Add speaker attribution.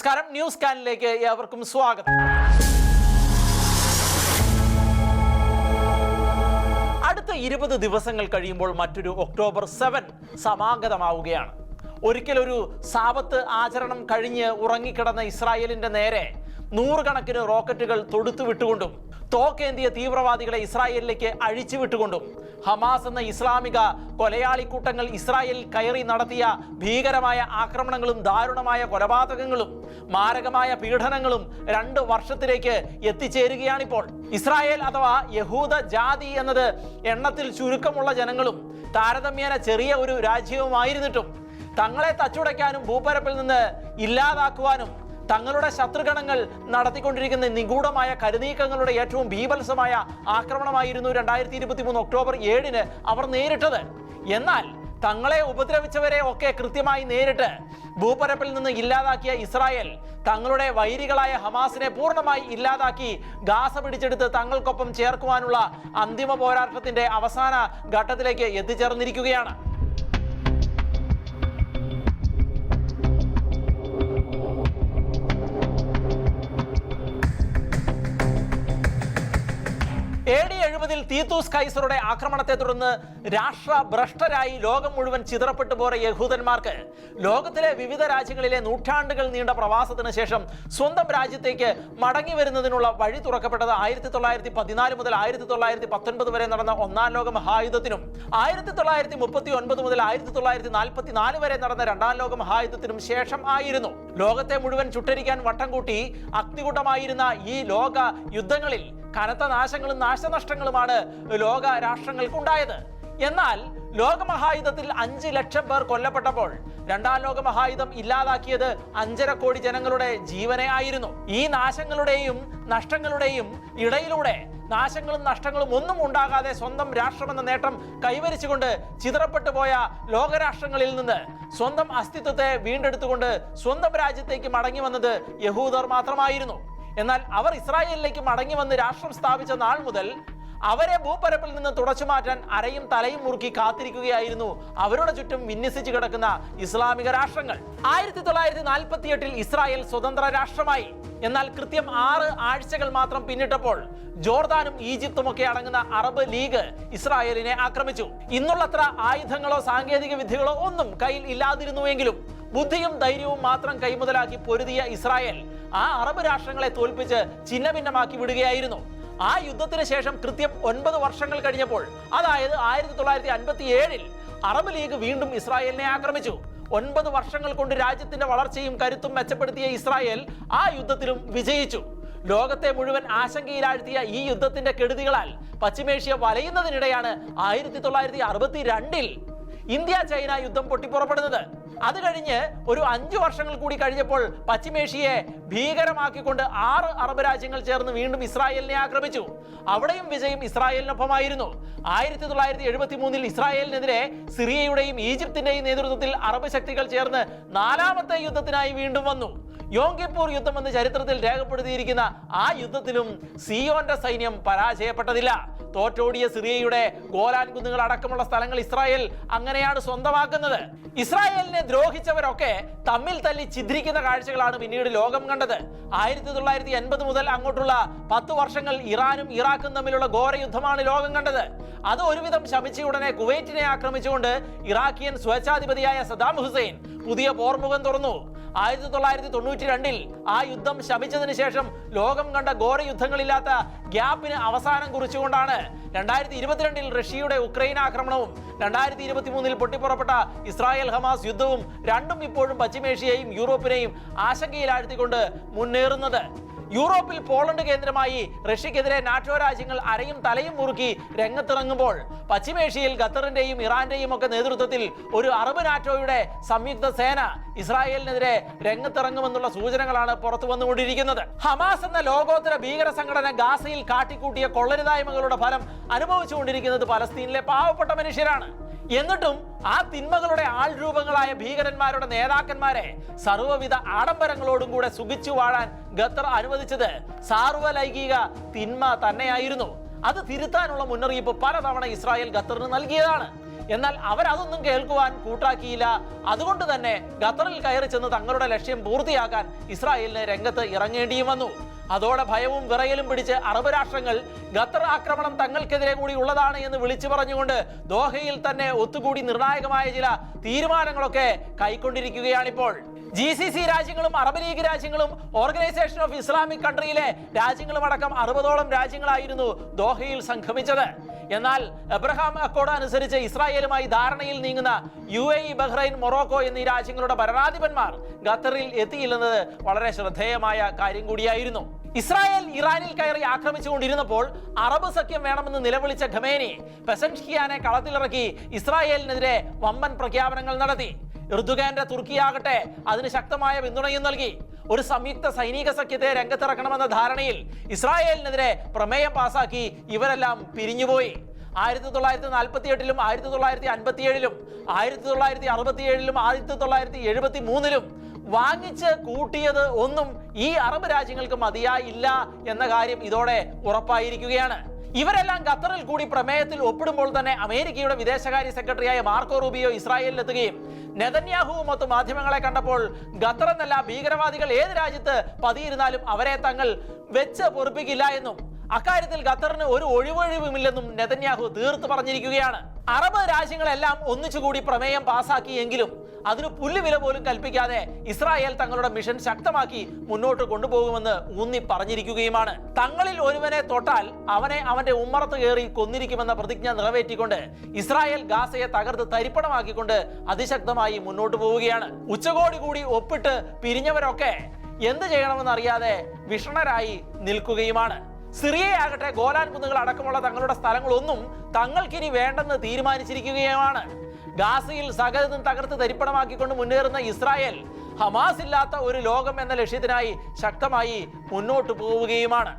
Speaker 1: നമസ്കാരം, ന്യൂസ് സ്കാനിലേക്ക് ഏവർക്കും സ്വാഗതം. അടുത്ത 20 ദിവസങ്ങൾ കഴിയുമ്പോൾ മറ്റൊരു ഒക്ടോബർ 7 സമാഗതമാവുകയാണ്. ഒരിക്കലൊരു സാബത്ത് ആചരണം കഴിഞ്ഞ് ഉറങ്ങിക്കിടന്ന ഇസ്രായേലിന്റെ നേരെ നൂറുകണക്കിന് റോക്കറ്റുകൾ തൊടുത്തുവിട്ടുകൊണ്ടും തോക്കേന്തിയ തീവ്രവാദികളെ ഇസ്രായേലിലേക്ക് അഴിച്ചുവിട്ടുകൊണ്ടും ഹമാസ് എന്ന ഇസ്ലാമിക കൊലയാളിക്കൂട്ടങ്ങൾ ഇസ്രായേലിൽ കയറി നടത്തിയ ഭീകരമായ ആക്രമണങ്ങളും ദാരുണമായ കൊലപാതകങ്ങളും മാരകമായ പീഡനങ്ങളും 2 വർഷത്തിലേക്ക് എത്തിച്ചേരുകയാണിപ്പോൾ. ഇസ്രായേൽ അഥവാ യഹൂദ ജാതി എന്നത് എണ്ണത്തിൽ ചുരുക്കമുള്ള ജനങ്ങളും താരതമ്യേന ചെറിയ ഒരു രാജ്യവുമായിരുന്നിട്ടും തങ്ങളെ തച്ചുടയ്ക്കാനും ഭൂപരപ്പിൽ നിന്ന് ഇല്ലാതാക്കുവാനും തങ്ങളുടെ ശത്രുഗണങ്ങൾ നടത്തിക്കൊണ്ടിരിക്കുന്ന നിഗൂഢമായ കരുനീക്കങ്ങളുടെ ഏറ്റവും ഭീഭത്സമായ ആക്രമണമായിരുന്നു 2023 ഒക്ടോബർ 7 അവർ നേരിട്ടത്. എന്നാൽ തങ്ങളെ ഉപദ്രവിച്ചവരെ ഒക്കെ കൃത്യമായി നേരിട്ട് ഭൂപരപ്പിൽ നിന്ന് ഇല്ലാതാക്കിയ ഇസ്രായേൽ തങ്ങളുടെ വൈരികളായ ഹമാസിനെ പൂർണ്ണമായി ഇല്ലാതാക്കി ഗാസ പിടിച്ചെടുത്ത് തങ്ങൾക്കൊപ്പം ചേർക്കുവാനുള്ള അന്തിമ പോരാട്ടത്തിന്റെ അവസാന ഘട്ടത്തിലേക്ക് എത്തിച്ചേർന്നിരിക്കുകയാണ്. AD 70 തീത്തൂസ് കൈസറുടെ ആക്രമണത്തെ തുടർന്ന് രാഷ്ട്രഭ്രഷ്ടരായി ലോകം മുഴുവൻ ചിതറപ്പെട്ടു പോയ യഹൂദന്മാർക്ക് ലോകത്തിലെ വിവിധ രാജ്യങ്ങളിലെ നൂറ്റാണ്ടുകൾ നീണ്ട പ്രവാസത്തിന് ശേഷം സ്വന്തം രാജ്യത്തേക്ക് മടങ്ങി വരുന്നതിനുള്ള വഴി തുറക്കപ്പെട്ടത് 1914 മുതൽ 1919 വരെ നടന്ന ഒന്നാം ലോക മഹായുദ്ധത്തിനും 1939 മുതൽ 1944 വരെ നടന്ന രണ്ടാം ലോക മഹായുദ്ധത്തിനും ശേഷം ആയിരുന്നു. ലോകത്തെ മുഴുവൻ ചുട്ടരിക്കാൻ വട്ടം കൂട്ടി അഗ്നികൂട്ടമായിരുന്ന ഈ ലോക യുദ്ധങ്ങളിൽ കനത്ത നാശങ്ങളും നാശനഷ്ടങ്ങളുമാണ് ലോക രാഷ്ട്രങ്ങൾക്കുണ്ടായത്. എന്നാൽ ലോകമഹായുദ്ധത്തിൽ 5 ലക്ഷം പേർ കൊല്ലപ്പെട്ടപ്പോൾ രണ്ടാം ലോക മഹായുദ്ധം ഇല്ലാതാക്കിയത് 5.5 കോടി ജനങ്ങളുടെ ജീവനെ ആയിരുന്നു. ഈ നാശങ്ങളുടെയും നഷ്ടങ്ങളുടെയും ഇടയിലൂടെ നാശങ്ങളും നഷ്ടങ്ങളും ഒന്നും ഉണ്ടാകാതെ സ്വന്തം രാഷ്ട്രമെന്ന നേട്ടം കൈവരിച്ചുകൊണ്ട് ചിതറപ്പെട്ടു പോയ ലോകരാഷ്ട്രങ്ങളിൽ നിന്ന് സ്വന്തം അസ്തിത്വത്തെ വീണ്ടെടുത്തുകൊണ്ട് സ്വന്തം രാജ്യത്തേക്ക് മടങ്ങി വന്നത് യഹൂദർ മാത്രമായിരുന്നു. എന്നാൽ അവർ ഇസ്രായേലിലേക്ക് മടങ്ങി വന്ന് രാഷ്ട്രം സ്ഥാപിച്ച നാൾ മുതൽ അവരെ ഭൂപരപ്പിൽ നിന്ന് തുടച്ചു മാറ്റാൻ അരയും തലയും മുറുക്കി കാത്തിരിക്കുകയായിരുന്നു അവരുടെ ചുറ്റും വിന്യസിച്ച് കിടക്കുന്ന ഇസ്ലാമിക രാഷ്ട്രങ്ങൾ. 1948 ഇസ്രായേൽ സ്വതന്ത്ര രാഷ്ട്രമായി. എന്നാൽ കൃത്യം 6 ആഴ്ചകൾ മാത്രം പിന്നിട്ടപ്പോൾ ജോർദാനും ഈജിപ്തും ഒക്കെ അടങ്ങുന്ന അറബ് ലീഗ് ഇസ്രായേലിനെ ആക്രമിച്ചു. ഇന്നുള്ളത്ര ആയുധങ്ങളോ സാങ്കേതിക വിദ്യകളോ ഒന്നും കയ്യിൽ ഇല്ലാതിരുന്നുവെങ്കിലും ബുദ്ധിയും ധൈര്യവും മാത്രം കൈമുതലാക്കി പൊരുതിയ ഇസ്രായേൽ ആ അറബ് രാഷ്ട്രങ്ങളെ തോൽപ്പിച്ച് ഛിന്നഭിന്നമാക്കി വിടുകയായിരുന്നു. ആ യുദ്ധത്തിന് ശേഷം കൃത്യം 9 വർഷങ്ങൾ കഴിഞ്ഞപ്പോൾ, അതായത് 1957 അറബ് ലീഗ് വീണ്ടും ഇസ്രായേലിനെ ആക്രമിച്ചു. 9 വർഷങ്ങൾ കൊണ്ട് രാജ്യത്തിന്റെ വളർച്ചയും കരുത്തും മെച്ചപ്പെടുത്തിയ ഇസ്രായേൽ ആ യുദ്ധത്തിലും വിജയിച്ചു. ലോകത്തെ മുഴുവൻ ആശങ്കയിലാഴ്ത്തിയ ഈ യുദ്ധത്തിന്റെ കെടുതികളാൽ പശ്ചിമേഷ്യ വലയുന്നതിനിടെയാണ് 1962 ഇന്ത്യ ചൈന യുദ്ധം പൊട്ടിപ്പുറപ്പെടുന്നത്. അത് കഴിഞ്ഞ് ഒരു 5 വർഷങ്ങൾ കൂടി കഴിഞ്ഞപ്പോൾ പശ്ചിമേഷ്യയെ ഭീകരമാക്കിക്കൊണ്ട് 6 അറബ് രാജ്യങ്ങൾ ചേർന്ന് വീണ്ടും ഇസ്രായേലിനെ ആക്രമിച്ചു. അവിടെയും വിജയം ഇസ്രായേലിനൊപ്പമായിരുന്നു. 1973 ഇസ്രായേലിനെതിരെ സിറിയയുടെയും ഈജിപ്തിന്റെയും നേതൃത്വത്തിൽ അറബ് ശക്തികൾ ചേർന്ന് 4ാമത്തെ യുദ്ധത്തിനായി വീണ്ടും വന്നു. യോം കിപ്പൂർ യുദ്ധം എന്ന് ചരിത്രത്തിൽ രേഖപ്പെടുത്തിയിരിക്കുന്ന ആ യുദ്ധത്തിലും സിയോന്റെ സൈന്യം പരാജയപ്പെട്ടതില്ല. തോറ്റോടിയ സിറിയയുടെ ഗോലാൻ കുന്നുകൾ അടക്കമുള്ള സ്ഥലങ്ങൾ ഇസ്രായേൽ അങ്ങനെയാണ് സ്വന്തമാക്കുന്നത്. ഇസ്രായേലിനെ ദ്രോഹിച്ചവരൊക്കെ തമ്മിൽ തല്ലി ഛിദ്രിക്കുന്ന കാഴ്ചകളാണ് പിന്നീട് ലോകം കണ്ടത്. 1980 മുതൽ അങ്ങോട്ടുള്ള 10 വർഷങ്ങൾ ഇറാനും ഇറാഖും തമ്മിലുള്ള ഘോര യുദ്ധമാണ് ലോകം കണ്ടത്. അത് ഒരുവിധം ശമിച്ച ഉടനെ കുവൈറ്റിനെ ആക്രമിച്ചുകൊണ്ട് ഇറാഖിയൻ സ്വേച്ഛാധിപതിയായ സദാം ഹുസൈൻ പുതിയ പോർമുഖം തുറന്നു. 1992 ആ യുദ്ധം ശമിച്ചതിന് ശേഷം ലോകം കണ്ട ഘോര യുദ്ധങ്ങളില്ലാത്ത ഗ്യാപ്പിന് അവസാനം കുറിച്ചുകൊണ്ടാണ് 2022 റഷ്യയുടെ ഉക്രൈൻ ആക്രമണവും 2023 പൊട്ടിപ്പുറപ്പെട്ട ഇസ്രായേൽ ഹമാസ് യുദ്ധവും രണ്ടും ഇപ്പോഴും പശ്ചിമേഷ്യയെയും യൂറോപ്പിനെയും ആശങ്കയിലാഴ്ത്തിക്കൊണ്ട് മുന്നേറുന്നത്. യൂറോപ്പിൽ പോളണ്ട് കേന്ദ്രമായി റഷ്യക്കെതിരെ നാറ്റോ രാജ്യങ്ങൾ അരയും തലയും മുറുക്കി രംഗത്തിറങ്ങുമ്പോൾ പശ്ചിമേഷ്യയിൽ ഖത്തറിന്റെയും ഇറാന്റെയും ഒക്കെ നേതൃത്വത്തിൽ ഒരു അറബ് നാറ്റോയുടെ സംയുക്ത സേന ഇസ്രായേലിനെതിരെ രംഗത്തിറങ്ങുമെന്നുള്ള സൂചനകളാണ് പുറത്തു വന്നുകൊണ്ടിരിക്കുന്നത്. ഹമാസ് എന്ന ലോകോത്തര ഭീകര സംഘടന ഗാസയിൽ കാട്ടിക്കൂട്ടിയ കൊള്ളരുതായ്മകളുടെ ഫലം അനുഭവിച്ചുകൊണ്ടിരിക്കുന്നത് പലസ്തീനിലെ പാവപ്പെട്ട മനുഷ്യരാണ്. എന്നിട്ടും ആ തിന്മകളുടെ ആൾരൂപങ്ങളായ ഭീകരന്മാരുടെ നേതാക്കന്മാരെ സർവ്വവിധ ആഡംബരങ്ങളോടും കൂടെ സുഖിച്ചു വാഴാൻ ഖത്തർ അനുവദിച്ചത് സാർവലൈംഗിക തിന്മ തന്നെയായിരുന്നു. അത് തിരുത്താനുള്ള മുന്നറിയിപ്പ് പലതവണ ഇസ്രായേൽ ഖത്തറിന് നൽകിയതാണ്. എന്നാൽ അവരതൊന്നും കേൾക്കുവാൻ കൂട്ടാക്കിയില്ല. അതുകൊണ്ട് തന്നെ ഖത്തറിൽ കയറി ചെന്ന് തങ്ങളുടെ ലക്ഷ്യം പൂർത്തിയാക്കാൻ ഇസ്രായേലിന് രംഗത്ത് ഇറങ്ങേണ്ടിയും വന്നു. അതോടെ ഭയവും വിറയലും പിടിച്ച് അറബ് രാഷ്ട്രങ്ങൾ ഖത്തർ ആക്രമണം തങ്ങൾക്കെതിരെ കൂടി ഉള്ളതാണ് എന്ന് വിളിച്ചു പറഞ്ഞുകൊണ്ട് ദോഹയിൽ തന്നെ ഒത്തുകൂടി നിർണായകമായ ചില തീരുമാനങ്ങളൊക്കെ കൈക്കൊണ്ടിരിക്കുകയാണിപ്പോൾ. GCC രാജ്യങ്ങളും അറബ് ലീഗ് രാജ്യങ്ങളും ഓർഗനൈസേഷൻ ഓഫ് ഇസ്ലാമിക് കൺട്രിയിലെ രാജ്യങ്ങളും അടക്കം 60ഓളം രാജ്യങ്ങളായിരുന്നു ദോഹയിൽ സംഗമിച്ചത്. എന്നാൽ എബ്രഹാം അക്കോർഡ് അനുസരിച്ച് ഇസ്രായേലുമായി ധാരണയിൽ നീങ്ങുന്ന UAE, ബഹ്റൈൻ, മൊറോക്കോ എന്നീ രാജ്യങ്ങളുടെ ഭരണാധിപന്മാർ ഖത്തറിൽ എത്തിയില്ലെന്നത് വളരെ ശ്രദ്ധേയമായ കാര്യം കൂടിയായിരുന്നു. ഇസ്രായേൽ ഇറാനിൽ കയറി ആക്രമിച്ചുകൊണ്ടിരുന്നപ്പോൾ അറബ് സഖ്യം വേണമെന്ന് നിലവിളിച്ച ഖമേനി പെസൻഷ്കിയാനെ കളത്തിലിറക്കി ഇസ്രായേലിനെതിരെ വമ്പൻ പ്രഖ്യാപനങ്ങൾ നടത്തി. എർദുഗാന്റെ തുർക്കിയാകട്ടെ അതിന് ശക്തമായ പിന്തുണയും നൽകി. ഒരു സംയുക്ത സൈനിക സഖ്യത്തെ രംഗത്തിറക്കണമെന്ന ധാരണയിൽ ഇസ്രായേലിനെതിരെ പ്രമേയം പാസാക്കി ഇവരെല്ലാം പിരിഞ്ഞുപോയി. 1948-ലും 1957-ലും 1967-ലും 1973-ലും വാങ്ങിച്ച് കൂട്ടിയത് ഒന്നും ഈ അറബ് രാജ്യങ്ങൾക്ക് മതിയായില്ല എന്ന കാര്യം ഇതോടെ ഉറപ്പായിരിക്കുകയാണ്. ഇവരെല്ലാം ഖത്തറിൽ കൂടി പ്രമേയത്തിൽ ഒപ്പിടുമ്പോൾ തന്നെ അമേരിക്കയുടെ വിദേശകാര്യ സെക്രട്ടറിയായ മാർക്കോ റൂബിയോ ഇസ്രായേലിലെത്തുകയും നെതന്യാഹുവുമൊത്ത് മാധ്യമങ്ങളെ കണ്ടപ്പോൾ ഖത്തർ എന്നല്ല, ഭീകരവാദികൾ ഏത് രാജ്യത്ത് പതിയിരുന്നാലും അവരെ തങ്ങൾ വെച്ച് പൊറുപ്പിക്കില്ല എന്നും അക്കാര്യത്തിൽ ഖത്തറിന് ഒരു ഒഴിവൊഴിവുമില്ലെന്നും നെതന്യാഹു തീർത്തു പറഞ്ഞിരിക്കുകയാണ്. അറബ് രാജ്യങ്ങളെല്ലാം ഒന്നിച്ചുകൂടി പ്രമേയം പാസാക്കിയെങ്കിലും അതിന് പുല്ലുവില പോലും കൽപ്പിക്കാതെ ഇസ്രായേൽ തങ്ങളുടെ മിഷൻ ശക്തമാക്കി മുന്നോട്ട് കൊണ്ടുപോകുമെന്ന് ഊന്നി പറഞ്ഞിരിക്കുകയുമാണ്. തങ്ങളിൽ ഒരുവനെ തൊട്ടാൽ അവനെ അവന്റെ ഉമ്മറത്ത് കയറി കൊന്നിരിക്കുമെന്ന പ്രതിജ്ഞ നിറവേറ്റിക്കൊണ്ട് ഇസ്രായേൽ ഗാസയെ തകർത്ത് തരിപ്പണമാക്കിക്കൊണ്ട് അതിശക്തമായി മുന്നോട്ട് പോവുകയാണ്. ഉച്ചകോടി കൂടി ഒപ്പിട്ട് പിരിഞ്ഞവരൊക്കെ എന്ത് ചെയ്യണമെന്നറിയാതെ വിഷണരായി നിൽക്കുകയുമാണ്. സിറിയയാകട്ടെ ഗോലാൻ കുന്നുകൾ അടക്കമുള്ള തങ്ങളുടെ സ്ഥലങ്ങളൊന്നും തങ്ങൾക്കിനി വേണ്ടെന്ന് തീരുമാനിച്ചിരിക്കുകയുമാണ്. ഗാസയിൽ സകലതും തകർത്ത് തരിപ്പണമാക്കിക്കൊണ്ട് മുന്നേറുന്ന ഇസ്രായേൽ ഹമാസ് ഇല്ലാത്ത ഒരു ലോകം എന്ന ലക്ഷ്യത്തിനായി ശക്തമായി മുന്നോട്ട് പോവുകയുമാണ്.